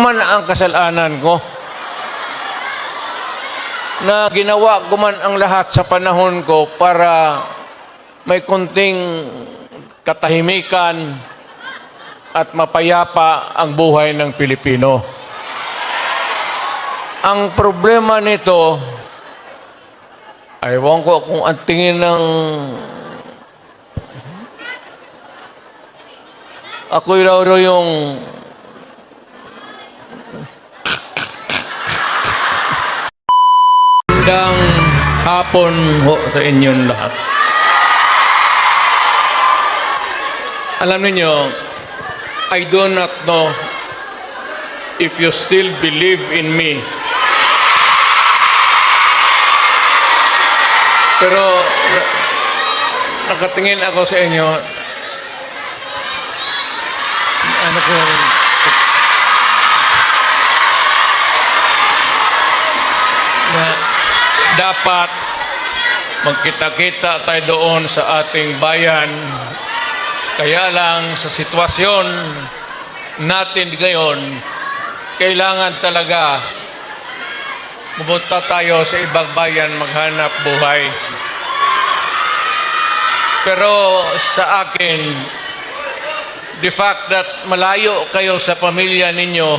man ang kasalanan ko na ginawa ko man ang lahat sa panahon ko para may kunting katahimikan at mapayapa ang buhay ng Pilipino. Ang problema nito, ewan ko kung ang tingin ng ako raw yung magandang hapon ho sa inyong lahat. Alam niyo, I do not know if you still believe in me. Pero nakatingin ako sa inyo. Ano ko? Na dapat magkita-kita tayo doon sa ating bayan. Kaya lang sa sitwasyon natin ngayon, kailangan talaga pumunta tayo sa ibang bayan maghanap buhay. Pero sa akin, the fact that malayo kayo sa pamilya ninyo,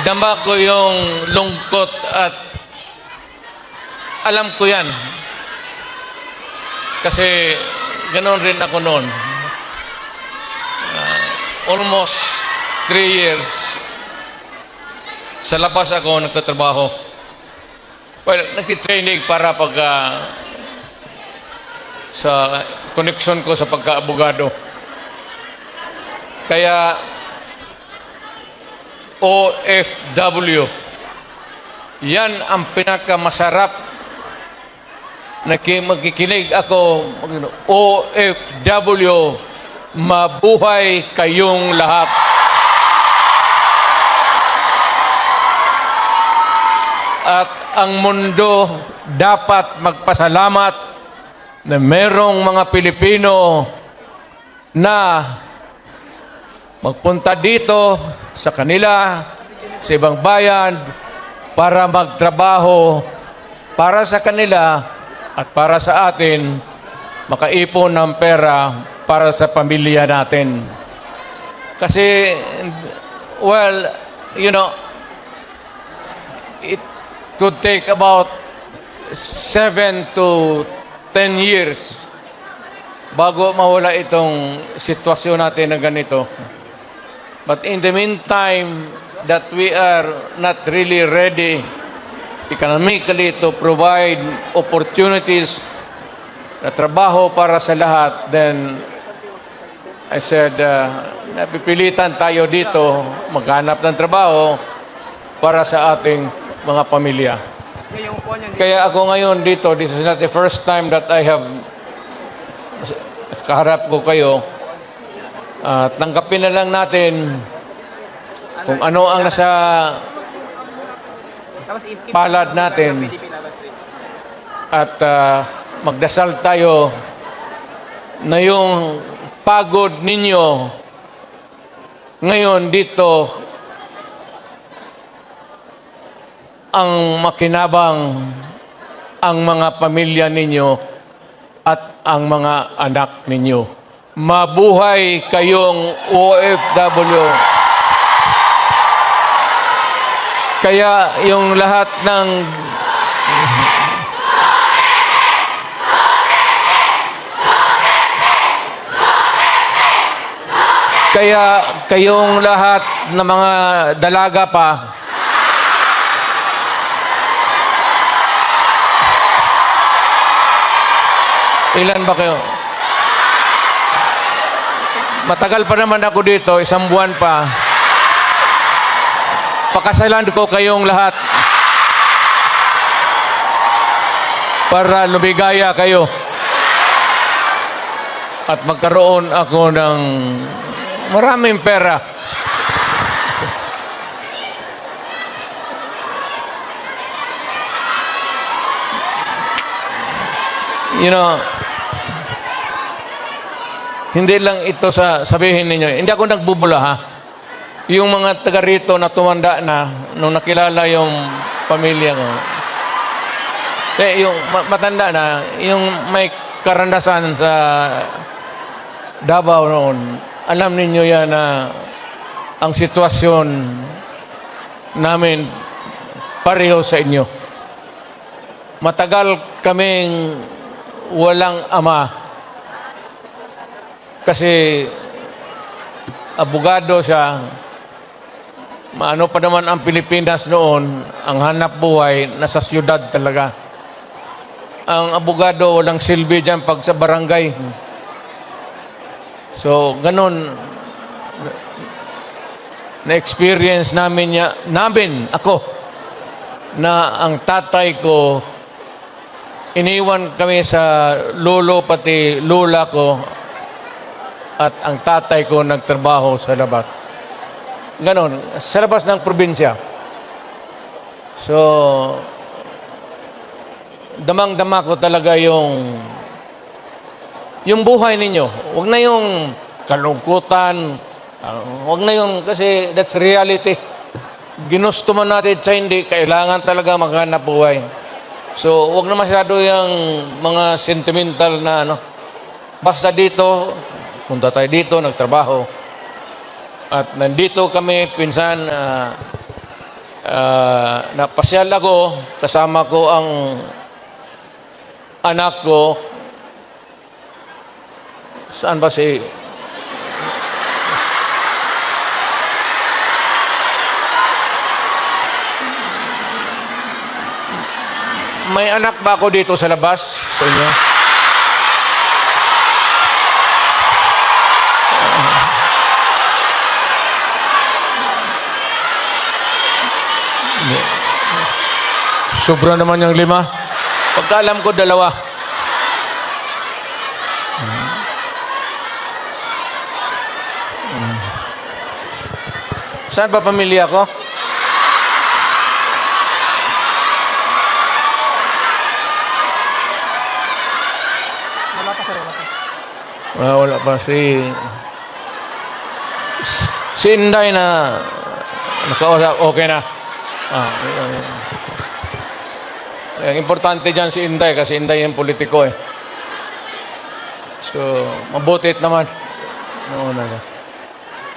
dama ko yung lungkot at alam ko yan. Kasi ganoon rin ako noon. Almost 3 years sa labas ako nagtatrabaho. Well, nagtitraining para sa connection ko sa pagka-abogado. Kaya OFW, yan ang pinakamasarap na magkikinig ako. OFW, mabuhay kayong lahat. At ang mundo dapat magpasalamat na merong mga Pilipino na magpunta dito sa kanila, sa ibang bayan, para magtrabaho para sa kanila at para sa atin, makaipon ng pera para sa pamilya natin. Kasi, well, you know, it could take about 7 to 10 years bago mawala itong sitwasyon natin na ganito. But in the meantime, that we are not really ready economically to provide opportunities na trabaho para sa lahat, then I said, napipilitan tayo dito maghanap ng trabaho para sa ating mga pamilya. Kaya ako ngayon dito, this is not the first time that I have kaharap ko kayo. Tanggapin na lang natin kung ano ang nasa palad natin at magdasal tayo na yung pagod ninyo ngayon dito ang makinabang ang mga pamilya ninyo at ang mga anak ninyo. Mabuhay kayong OFW. Kaya yung lahat ng kayong lahat ng mga dalaga pa, ilan ba kayo? Matagal pa naman ako dito, 1 buwan pa. Pakasalan ko kayong lahat para lumigaya kayo at magkaroon ako ng maraming pera. you know, hindi lang ito sa sabihin ninyo. Hindi ako nagbubula, ha? Yung mga taga rito na tumanda na, nung nakilala yung pamilya ko, yung matanda na, yung may karanasan sa Davao noon, alam ninyo yan na ang sitwasyon namin pareho sa inyo. Matagal kaming walang ama kasi abogado siya. Ano pa naman ang Pilipinas noon, ang hanap buhay nasa siyudad talaga. Ang abogado walang silbi dyan pag sa barangay. So, ganun na-experience ako, na ang tatay ko, iniwan kami sa lolo pati lula ko, at ang tatay ko nagtrabaho sa labas. Ganon, sa labas ng probinsya. So, damang-dama ko talaga yung buhay ninyo. Huwag na yung kalungkutan. Huwag na yung, kasi that's reality. Ginusto mo natin sa hindi, kailangan talaga maghanap buhay. So, huwag na masyado yung mga sentimental na ano. Basta dito, punta tayo dito, nagtrabaho. At nandito kami, pinsan, napasyal ako, kasama ko ang anak ko. Saan ba si... May anak ba ako dito sa labas sa inyo? Sobra naman yung 5. Pagkaalam ko 2. Saan ba pamilya ko? Wala pa si Inday na nakausap, okay na. Ang importante dyan si Inday kasi Inday yung politiko eh. So, mabutit naman.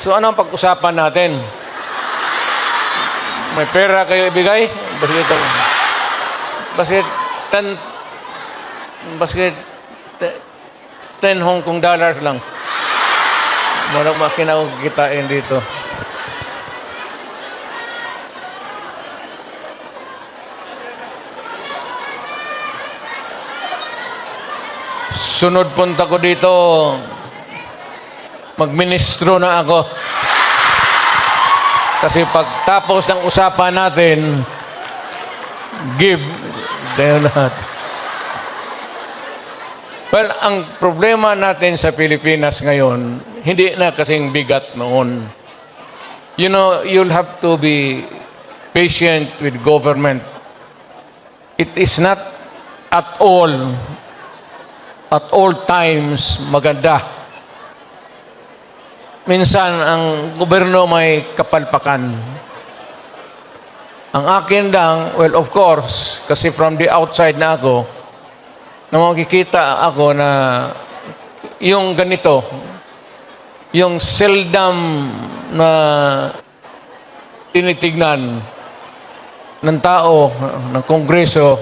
So, ano ang pag-usapan natin? May pera kayo ibigay? Basket 10 Hong Kong dollars lang. Walang makina ko kitain dito. Sunod punta ko dito, magministro na ako. Kasi pagtapos ng usapan natin, give tayo lahat. Well, ang problema natin sa Pilipinas ngayon, hindi na kasing bigat noon. You know, you'll have to be patient with government. It is not at all times maganda. Minsan, ang gobyerno may kapalpakan. Ang akin lang, well, of course, kasi from the outside na ako, na makikita ako na yung ganito, yung seldom na tinitignan ng tao, ng Kongreso,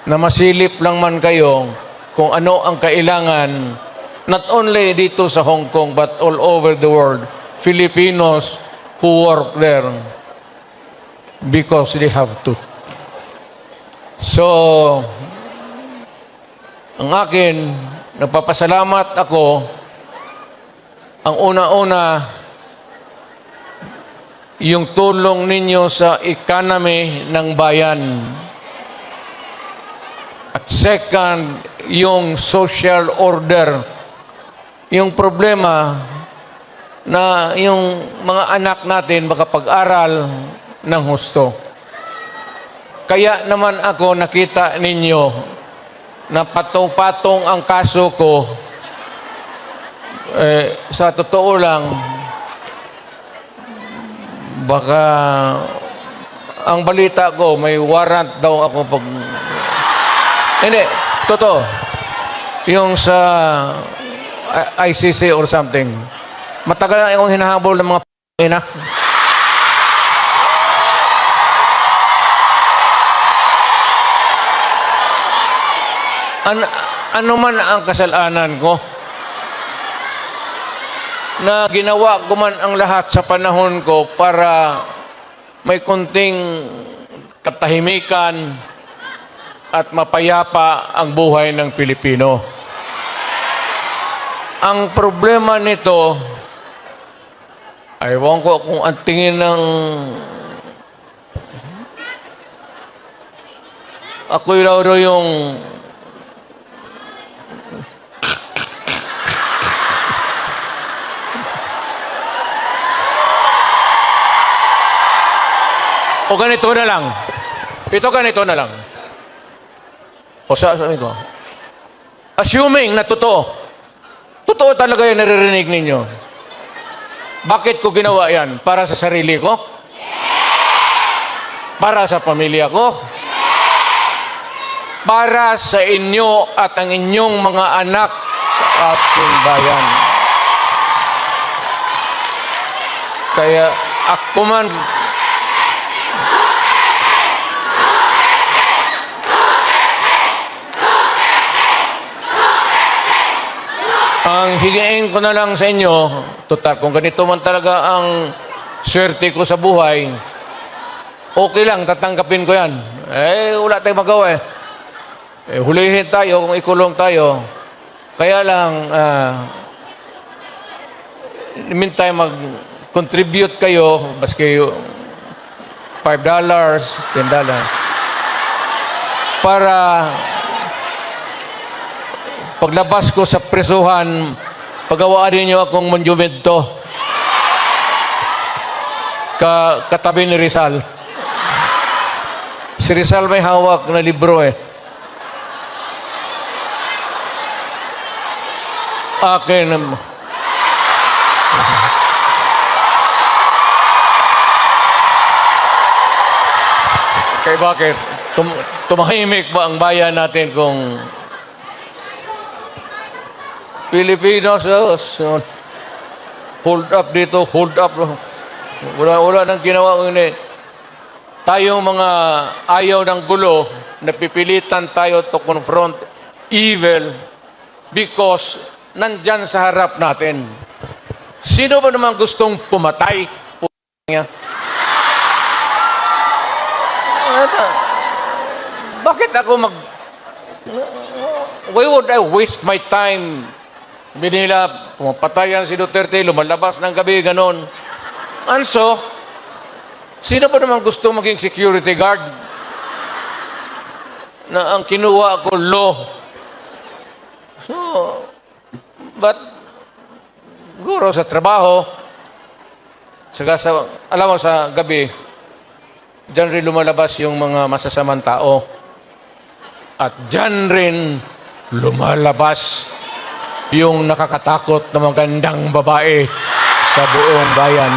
na masilip lang man kayo kung ano ang kailangan, not only dito sa Hong Kong, but all over the world, Filipinos who work there because they have to. So, ang akin, nagpapasalamat ako, ang una-una, yung tulong ninyo sa economy ng bayan. At second, yung social order. Yung problema na yung mga anak natin makapag-aral ng husto. Kaya naman ako nakita ninyo na patong-patong ang kaso ko, sa totoo lang, baka ang balita ko, may warrant daw ako pag... Hindi, totoo. Yung sa ICC or something. Matagal na akong hinahabol ng mga ina. Ano man ang kasalanan ko, na ginawa ko man ang lahat sa panahon ko para may konting katahimikan at mapayapa ang buhay ng Pilipino. Ang problema nito, ewan ko kung ang tingin ng ako yung o ganito na lang. Ganito na lang. O sabi ko, assuming na totoo talaga yung naririnig ninyo. Bakit ko ginawa yan? Para sa sarili ko? Para sa pamilya ko? Para sa inyo at ang inyong mga anak sa ating bayan. Kaya ako man, ang higain ko na lang sa inyo, total, kung ganito man talaga ang swerte ko sa buhay, okay lang, tatanggapin ko yan. Wala tayong magawa eh. Hulihin tayo kung ikulong tayo. Kaya lang, meantime, mag-contribute kayo, baski $5, $10, para paglabas ko sa presuhan, pagawaan niyo akong monumento katabi ni Rizal. Si Rizal may hawak na libro eh. Akin. Kaya bakit? Tumahimik ba ang bayan natin kung Pilipinos, hold up dito, hold up. Wala nang ginawa ko ini. Tayong mga ayaw ng gulo, napipilitan tayo to confront evil because nandyan sa harap natin. Sino ba naman gustong pumatay? Bakit ako why would I waste my time? Binila, pumapatayan si Duterte, lumalabas ng gabi, ganon. So, sino ba naman gusto maging security guard? Na ang kinuha ko, law. So, but, guro sa trabaho, alam mo sa gabi, dyan rin lumalabas yung mga masasamang tao. At dyan rin lumalabas yung nakakatakot na magandang babae sa buong bayan.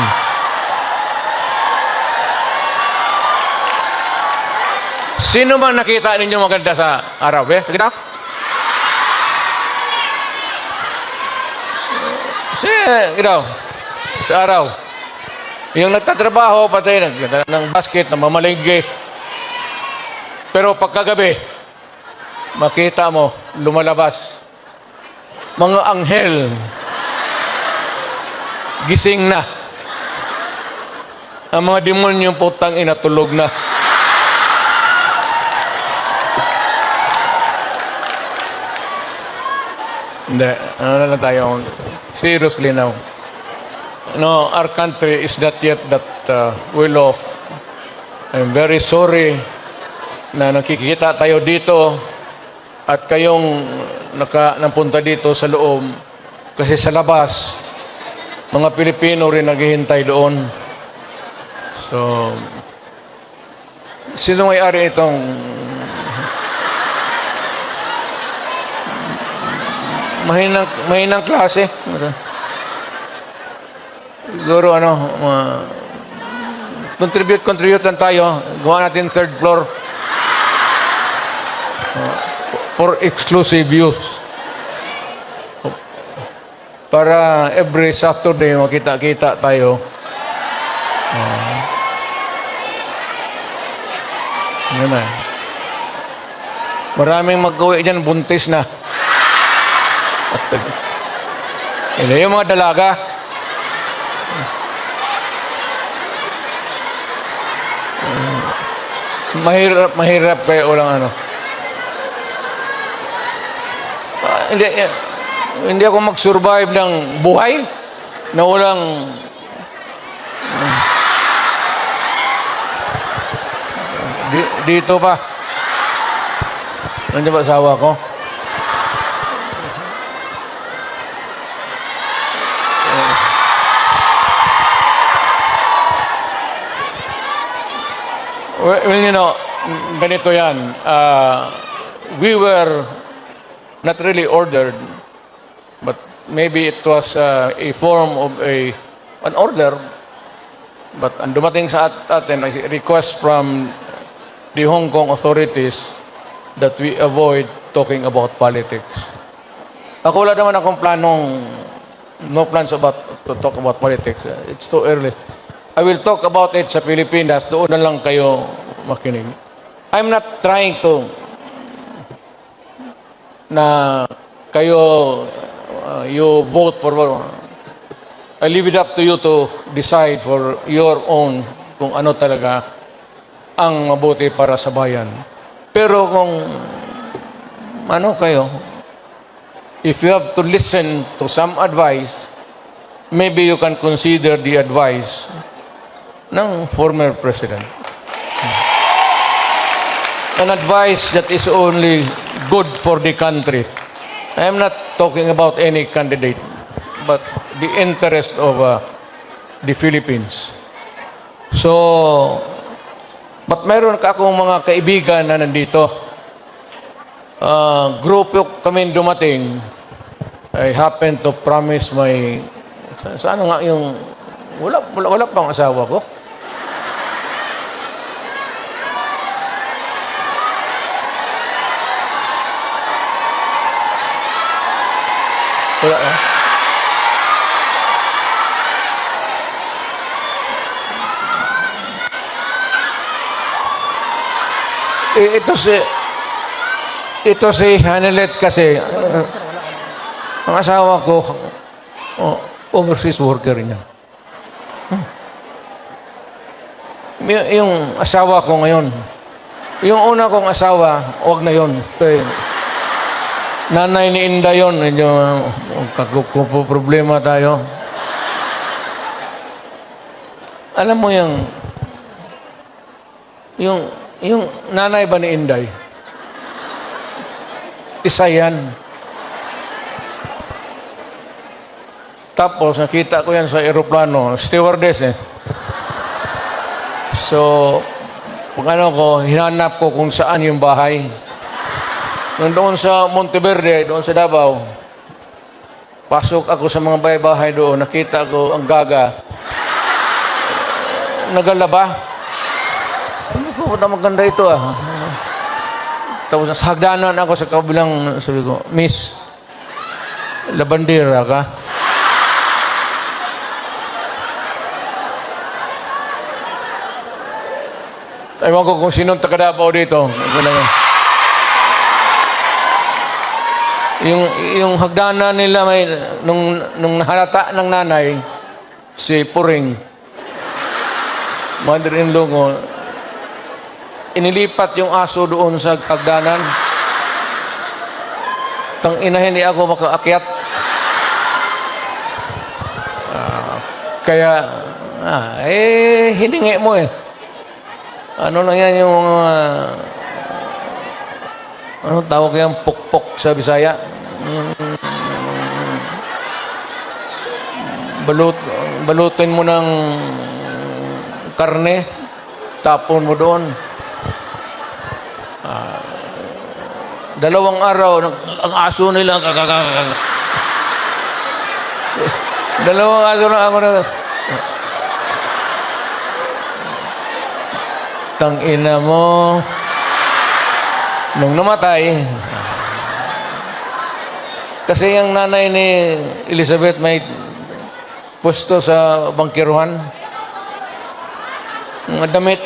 Sino man nakita ninyo maganda sa araw? Kita? Sa araw. Yung nagtatrabaho, patay ng basket, na mamalinggi. Pero pagkagabi, makita mo, lumalabas. Mga anghel, gising na. Ang mga demonyo putang inatulog na. Hindi, ano na lang tayo. Seriously now. No, our country is not yet that well off. I'm very sorry na nakikita tayo dito at kayong napunta dito sa loob kasi sa labas mga Pilipino rin naghihintay doon. So, sino may-ari itong Mahinang klase. Siguro contribute lang tayo. Gawa natin third floor. For exclusive use. Para every Saturday makita-kita tayo. Ano na. Maraming mag-uwi dyan, buntis na. Ito yung mga dalaga. Mahirap kayo ulang hindi ako mag-survive ng buhay na walang dito pa. Nandiyan ba asawa ko? Well, ganito yan. We were not really ordered, but maybe it was a form of an order. But ang dumating sa atin ay request from the Hong Kong authorities that we avoid talking about politics. Ako wala naman akong no plans to talk about politics. It's too early. I will talk about it sa Pilipinas. Doon na lang kayo makinig. I'm not trying to na kayo you vote for I leave it up to you to decide for your own kung ano talaga ang mabuti para sa bayan. Pero kung kayo, if you have to listen to some advice, maybe you can consider the advice ng former president. An advice that is only good for the country. I am not talking about any candidate, but the interest of the Philippines. So, but mayroon akong mga kaibigan na nandito. Grupo kami dumating. I happen to promise my... Saan nga yung... Wala pang asawa ko. Wala ah. Ito si Hanelet kasi ang asawa ko overseas worker niya. Yung asawa ko ngayon, yung una kong asawa, wag na yun. Nanay ni Inda yun, medyo problema tayo. Alam mo yung nanay ba ni Inday? Isa yan. Tapos nakita ko yan sa aeroplano, stewardess So, hinanap ko kung saan yung bahay. Doon sa Monteverde, doon sa Davao, pasok ako sa mga bahay-bahay doon, nakita ko ang gaga. Nagalaba. Sabi ko, maganda ito ah. Tapos sa hagdanan ako sa kabilang, sabi ko, Miss, labandera ka? Ewan ko kung sinong taga-Davao dito. Yung hagdanan nila may nung nahalata ng nanay si Puring mother-in-law ko inilipat yung aso doon sa hagdanan. Tang ina hindi ako makaakyat. Kaya hiningi mo ano lang yan yung ano tawag yan pukpok sa Bisaya. Balutin mo ng karne, tapon mo doon. 2 araw, ang aso nila Dalawang aso lang ako na... Tangina mo. Nung namatay, kasi yung nanay ni Elizabeth may pwesto sa bangkiruhan. Mga damit.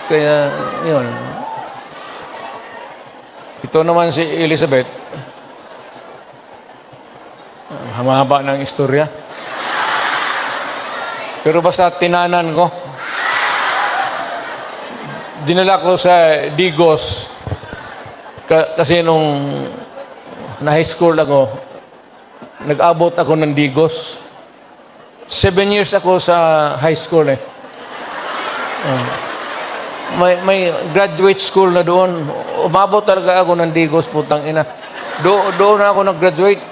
Kaya, yun. Ito naman si Elizabeth. Mahaba ng istorya. Pero basta tinanan ko. Dinala ko sa Digos. Kasi nung na-high school ako, nag-abot ako ng Digos. 7 years ako sa high school eh. May graduate school na doon. Umabot talaga ako ng Digos, putang ina. Doon na ako nag-graduate.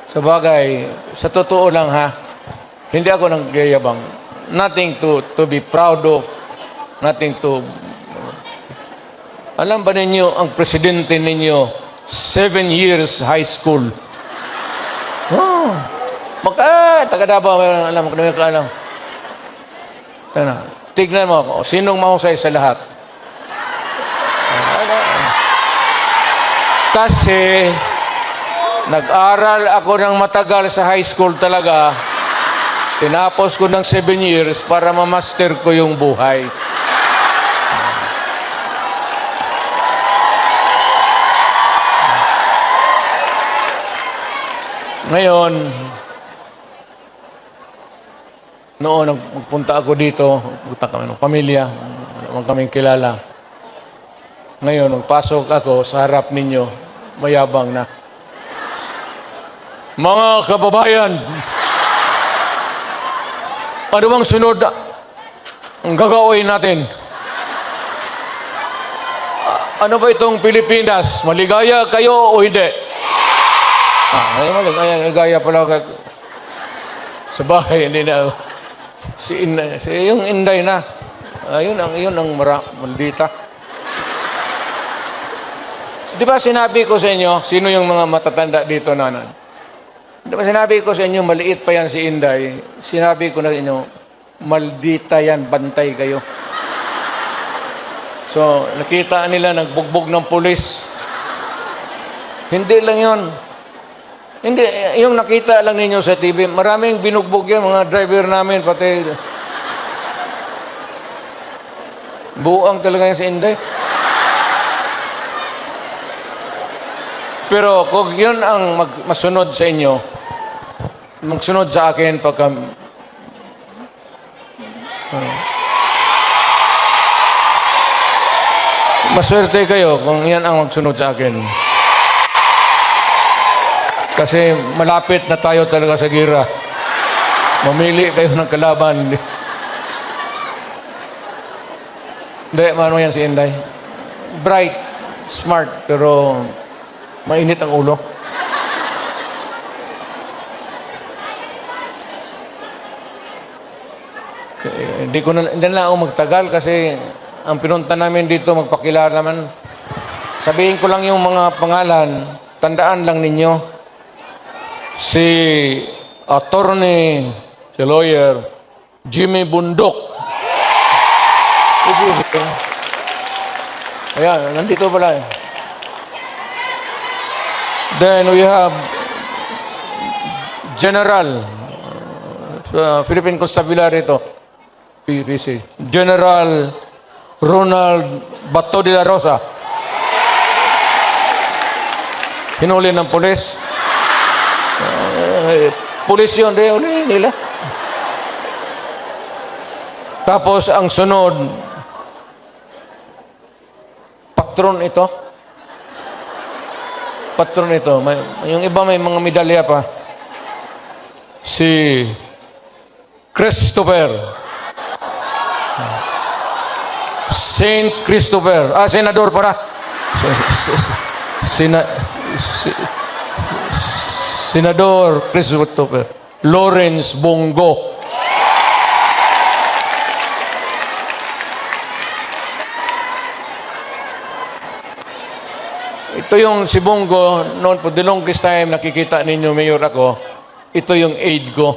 Sa bagay, sa totoo lang ha, hindi ako nagyayabang. Nothing to be proud of. Nothing to... Alam ba ninyo, ang presidente ninyo, 7 years high school. Oh, taga-Davao, alam mo, alam. Tignan mo ako, sinong mahusay sa lahat? Kasi, nag-aral ako ng matagal sa high school talaga. Tinapos ko ng 7 years para ma-master ko yung buhay. Ngayon, noon nagpunta ako dito, punta kami ng pamilya, naman kaming kilala. Ngayon, nagpasok ako sa harap ninyo, mayabang na. Mga kababayan, ano bang sunod ang gagawin natin? Ano ba itong Pilipinas? Maligaya kayo o hindi? Maligaya pala sa bahay, hindi na. Yung Inday na. Yun ang maldita. Di ba sinabi ko sa inyo, sino yung mga matatanda dito nanan? Di ba sinabi ko sa inyo, maliit pa yan si Inday. Sinabi ko na sa inyo, maldita yan, bantay kayo. So, nakita nila nagbugbog ng pulis. Hindi lang yun. Hindi, yung nakita lang ninyo sa TV, maraming binugbog yan, mga driver namin, pati buang talaga yan si Inday. Pero kung yun ang masunod sa inyo, magsunod sa akin pagka... maswerte kayo kung yan ang magsunod sa akin. Kasi malapit na tayo talaga sa gira. Mamili kayo ng kalaban. Hindi, ano yan si Inday? Bright, smart, pero mainit ang ulo. Hindi na ako magtagal kasi ang pinunta namin dito magpakilala naman. Sabihin ko lang yung mga pangalan, tandaan lang ninyo. Si attorney, si lawyer, Jimmy Bundok. Ayan, nandito pala. Then we have General, Philippine Constabulary ito, PPC. General Ronald Bato de la Rosa. Hinuli ng pulis. Pulis yun, uli nila. Tapos ang sunod, patron ito. Patron ito. Yung iba may mga medalya pa. Si Christopher. Saint Christopher. Senador para. Senador Christopher Lawrence Bongo. Ito yung si Bongo, noon po, the longest time nakikita ninyo, Mayor, ako, ito yung aid ko.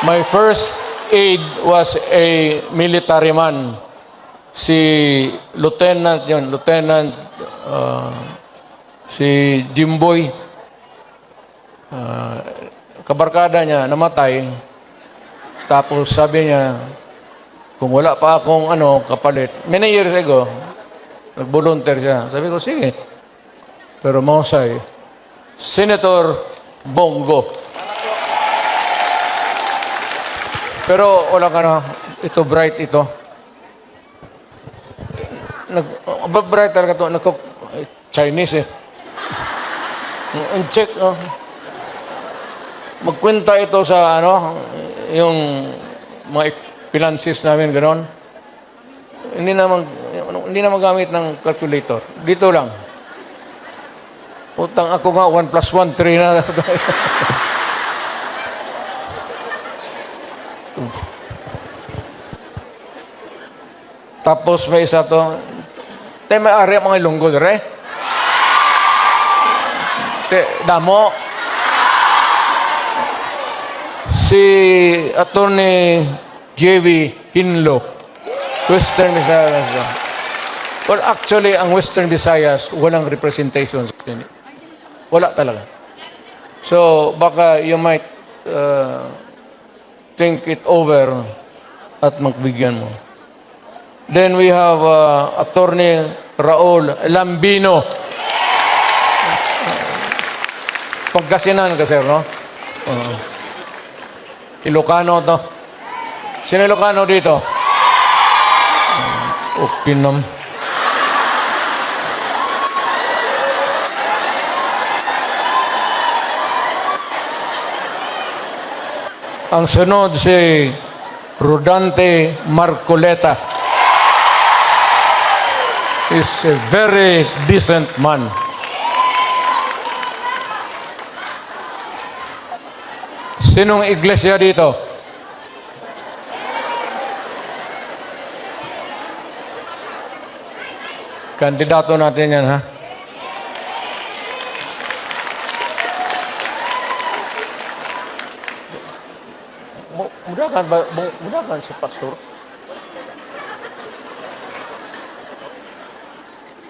My first aide was a military man. Si Lieutenant, si Jimboy. Kabarkada niya, namatay. Tapos sabi niya, kung wala pa akong kapalit, many years ago, nag-volunteer siya. Sabi ko, sige. Pero mahusay, Senator Bongo. Pero wala ka na, ito bright ito. Bright talaga ito, Chinese eh. Check, magkwenta ito sa yung mga finances namin, gano'n. Hindi na magamit ng calculator. Dito lang. Utang ako nga, 1 plus 1, 3 na. Tapos may isa to. May ari mga ilunggol, re? Damo. Si Attorney J.V. Hinlo, Western Visayas. Well, actually, ang Western Visayas, walang representation. Wala talaga. So, baka you might think it over at magbigyan mo. Then we have Attorney Raul Lambino. Pagkasinan ka, sir, no? Ilocano to. Sino Ilocano dito? Okay nam. Ang sunod si Rodante Marcoleta. Is a very decent man. Sinong iglesia dito? Kandidato natin yan, ha? Mudahan si Pastor.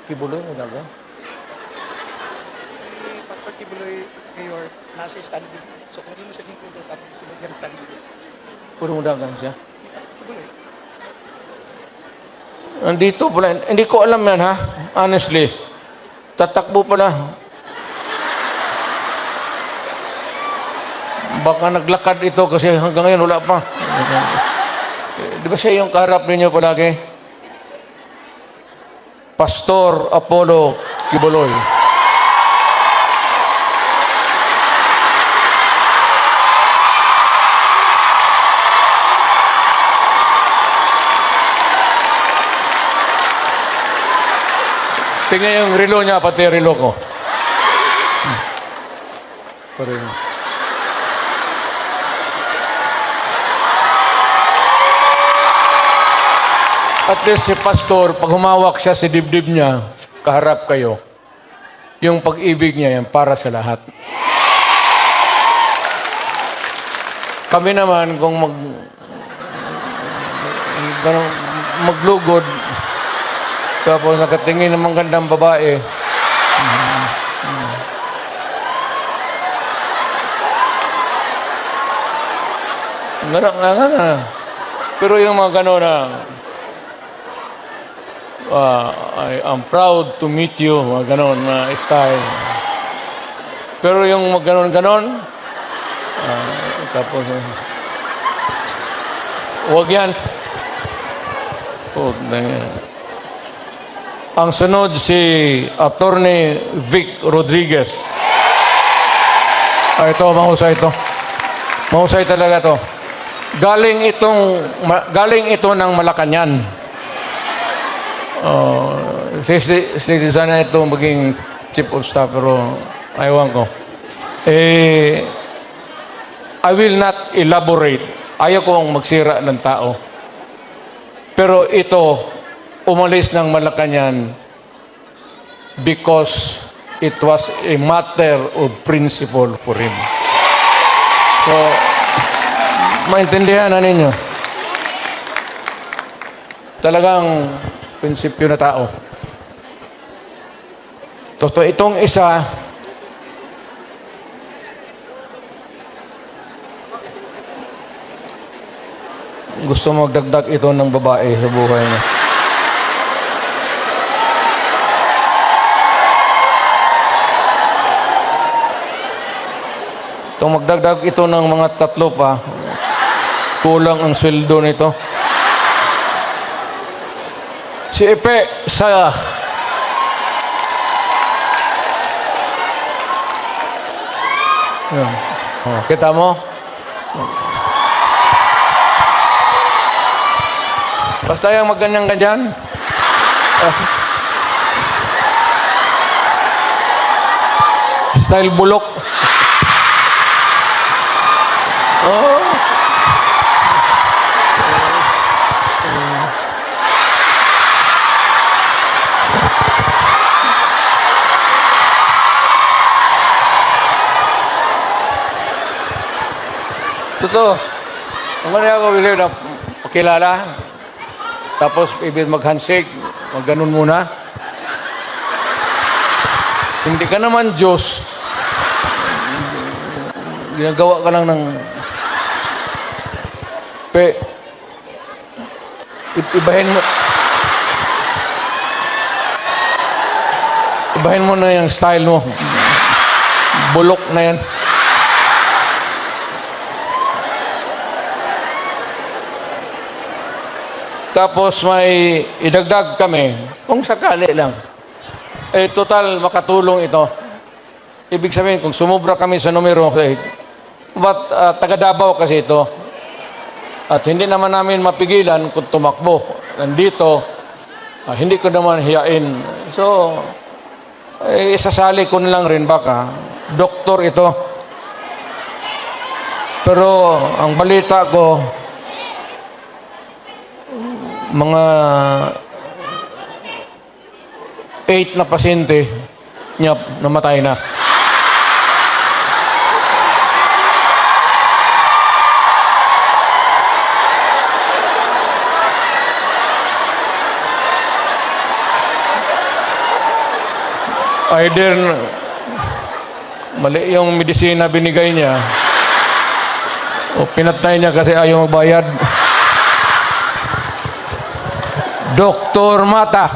Kibuloy, mudahan. Si Pastor Kibuloy, Mayor, nasa standing. So kung hindi mo siya dito sa atong sunod yan standing. Puro mudahan siya. Si Pastor Kibuloy. Nandito pala. Hindi ko alam yan, ha? Honestly. Tatakbo pala. Baka naglakad ito kasi hanggang ngayon wala pa. Di ba siya yung kaharap ninyo palagi? Pastor Apollo Kibuloy. Tingnan yung relo niya, pati relo ko. Pareho. At least si Pastor, pag humawak siya sa dibdib niya, kaharap kayo, yung pag-ibig niya yan para sa lahat. Kami naman, kung maglugod, tapos nakatingin ng magandang babae, nga. Pero yung mga gano'n na, I am proud to meet you, mga gano'n na style. Pero yung mga gano'n, tapos, huwag yan. Huwag na yan. Ang sunod si Attorney Vic Rodriguez. Ito, mahusay ito. Mahusay talaga ito. Galing ito ng Malacanang. Sana ito maging chief of staff, pero ayawan ko. I will not elaborate. Ayaw kong magsira ng tao. Pero ito, umalis ng Malacanang because it was a matter of principle for him. So, maintindihan na ninyo. Talagang prinsipyo na tao. Totoo, itong isa, gusto magdagdag ito ng babae sa buhay niya. Itong magdagdag ito ng mga 3 pa, kulang ang sweldo nito. Si Epe sa oh, kita mo? Basta yung magganyan-ganyan. Style bulok. Oh. Totoo. Ang kanya ako believe na pakilala. Tapos ibig mag-handshake, mag-ganun muna. Hindi ka naman Diyos. Ginagawa ka lang ng ibahin mo na yung style mo. Bulok na yan. Tapos may idagdag kami, kung sakali lang. Eh, total, makatulong ito. Ibig sabihin, kung sumubra kami sa numero, but taga Davao kasi ito. At hindi naman namin mapigilan kung tumakbo. Nandito, hindi ko naman hiyain. So, isasali ko na lang rin baka. Doktor ito. Pero, ang balita ko, mga 8 na pasyente niya namatay na. Either mali yung medisina binigay niya o pinatay niya kasi ayaw magbayad. Doktor Mata.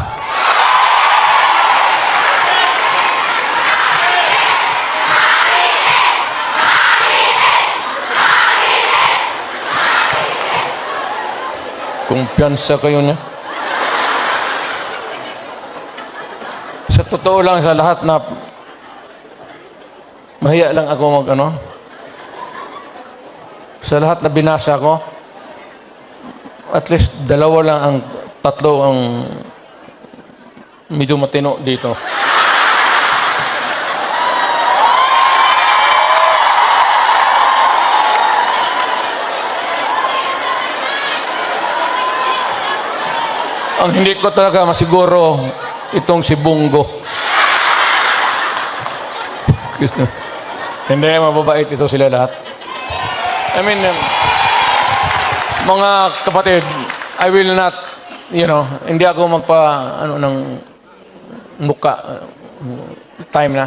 Kumpiyansa kayo niya. Sa totoo lang sa lahat na mahiya lang ako sa lahat na binasa ko, at least 2 lang ang 3 ang medyo matino dito. Ang hindi ko talaga masiguro itong si Bungo. Hindi, mababait ito sila lahat. I mean, mga kapatid, I will not, hindi ako ng muka. Time na.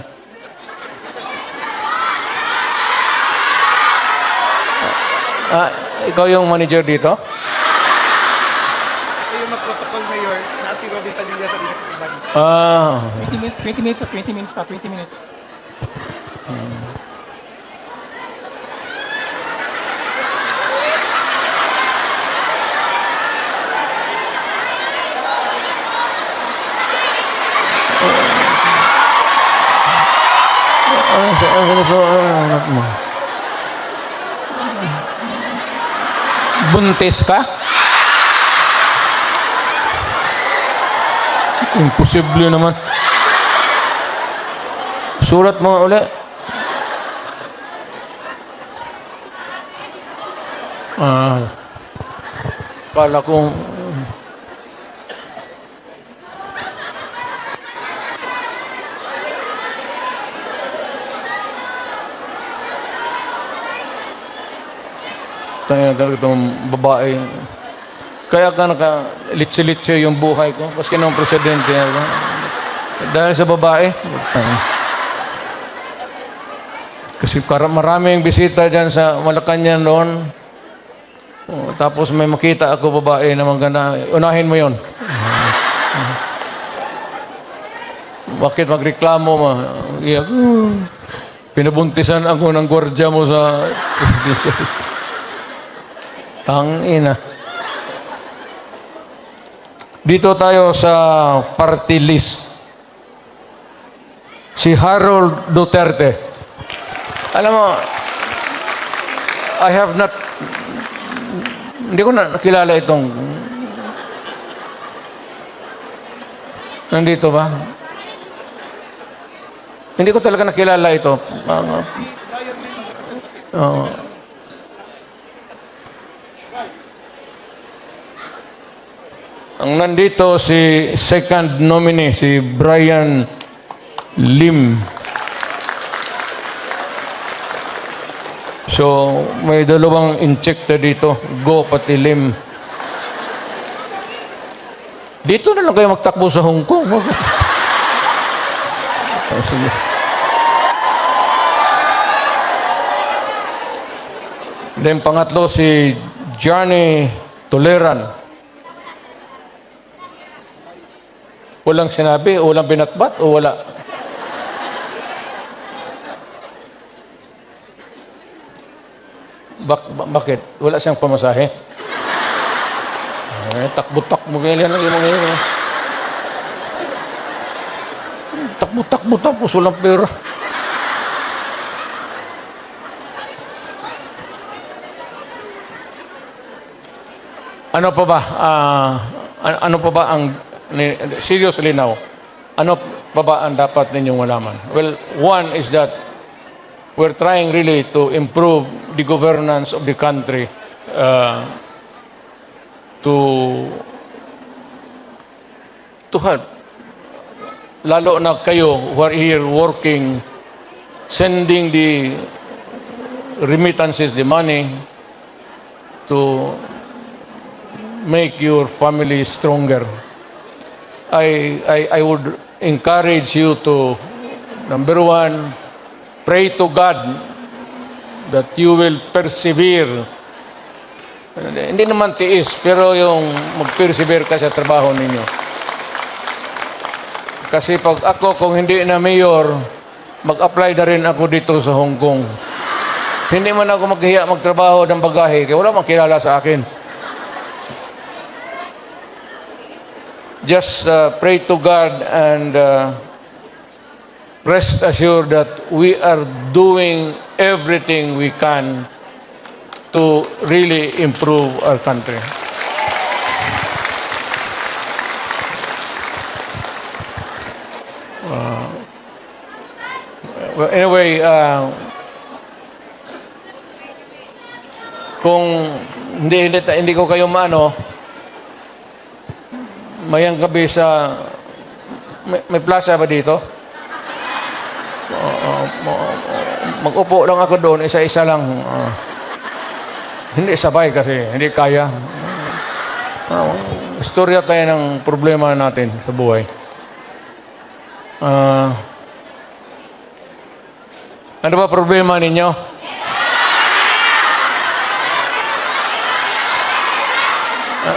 Ikaw yung manager dito? Ito yung mag-protocol, Mayor, na si Robin Padilla sa Dinakitiban. 20 minutes pa, 20 minutes pa, 20 minutes. Buntis ka? Imposible naman. Surat mo uli. Kala kong Tayo talaga itong babae. Kaya ka litsi-litsi yung buhay ko. Paski ng presidente. Dahil sa babae. Kasi maraming bisita dyan sa Malacanang noon. Tapos may makita ako babae na maganda. Unahin mo yon. Bakit magreklamo mo? Iyak. Pinabuntisan ako ng gwardya mo sa... Tangina. Dito tayo sa party list. Si Harold Duterte. Alam mo, I have not... Hindi ko na nakilala itong... Nandito ba? Hindi ko talaga nakilala ito. Ang nandito si second nominee, si Brian Lim. So, may dalawang injector dito. Go pati Lim. Dito na lang kayo magtakbo sa Hong Kong. Sige. Then pangatlo si Johnny Toleran. Walang sinabi, walang binatbat o wala? Bakit? Wala siyang pamasahe? Takbo-takbo ganyan lang yung mga yun. Takbo, tapos walang pera. Ano pa ba? Ano pa ba ang... Seriously now, ano pa ba ang dapat ninyong malaman? Well, one is that we're trying really to improve the governance of the country to help. Lalo na kayo who are here working, sending the remittances, the money, to make your family stronger. I would encourage you to, number one, pray to God that you will persevere. Hindi naman tiis, pero yung mag-persevere ka sa trabaho ninyo. Kasi pag ako, kung hindi na mayor, mag-apply na rin ako dito sa Hong Kong. Hindi man ako maghiya magtrabaho ng bagahe, kaya wala makilala sa akin. Just pray to God and rest assured that we are doing everything we can to really improve our country. Well, anyway, kung hindi ko kayo maano, mayang gabi sa... May plaza ba dito? Mag-upo lang ako doon, isa-isa lang. Hindi sabay kasi, hindi kaya. Istorya tayo ng problema natin sa buhay. Ano ba problema ninyo?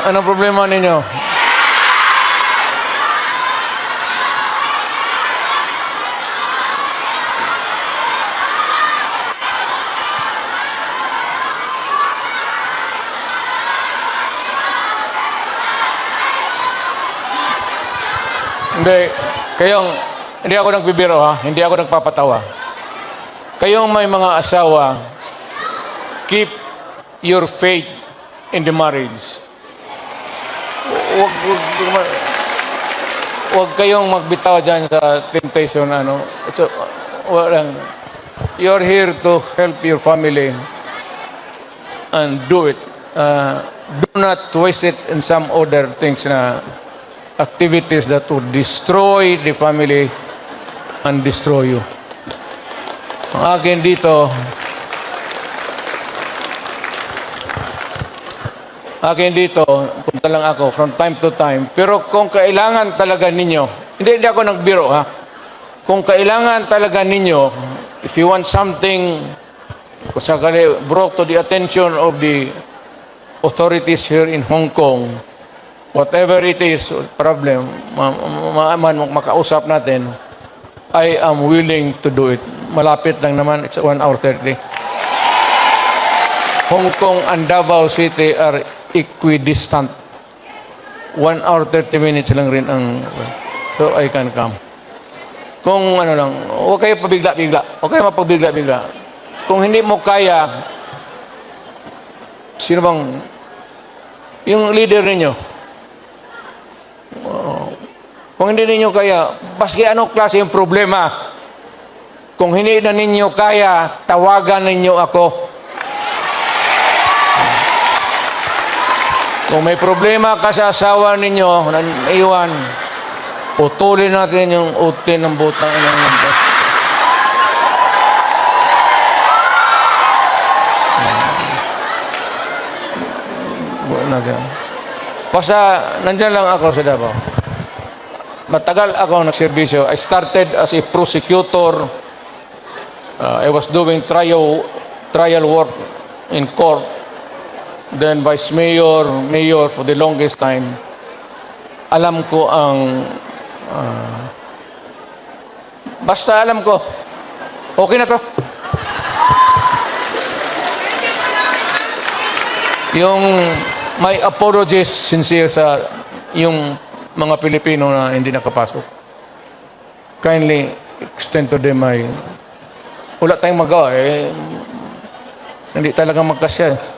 Ano problema ninyo? Hindi ako nagbibiro ha, hindi ako nagpapatawa. Kayong may mga asawa, keep your faith in the marriage. Huwag kayong magbitaw dyan sa temptation. So, you're here to help your family and do it. Do not waste it in some other things na activities that would destroy the family and destroy you. Ang akin dito, akin dito, punta lang ako from time to time. Pero kung kailangan talaga ninyo, hindi ako nagbiro ha. Kung kailangan talaga ninyo, if you want something, kung sakali brought to the attention of the authorities here in Hong Kong, whatever it is, problem, makausap natin, I am willing to do it. Malapit lang naman, it's 1 hour 30. Hong Kong and Davao City are equidistant. 1 hour 30 minutes lang rin ang... So, I can come. Kung ano lang, huwag kayo pabigla-bigla. Huwag kayo mapabigla-bigla. Kung hindi mo kaya, sino bang... Yung leader ninyo. Kung hindi ninyo kaya, baski anong klase yung problema. Kung hindi na ninyo kaya, tawagan ninyo ako. Kung may problema ka sa asawa ninyo, iwan, putulin natin yung utin ng butang inang nito. Basta, nandyan lang ako sa Davao. Matagal ako nagserbisyo. I started as a prosecutor. I was doing trial work in court. Then vice mayor, mayor for the longest time. Alam ko ang... basta alam ko. Okay na to. Yung may apologies sincere sa yung mga Pilipino na hindi nakapasok. Kindly extend to them my... Wala tayong magawa eh. Hindi talaga magkasya eh.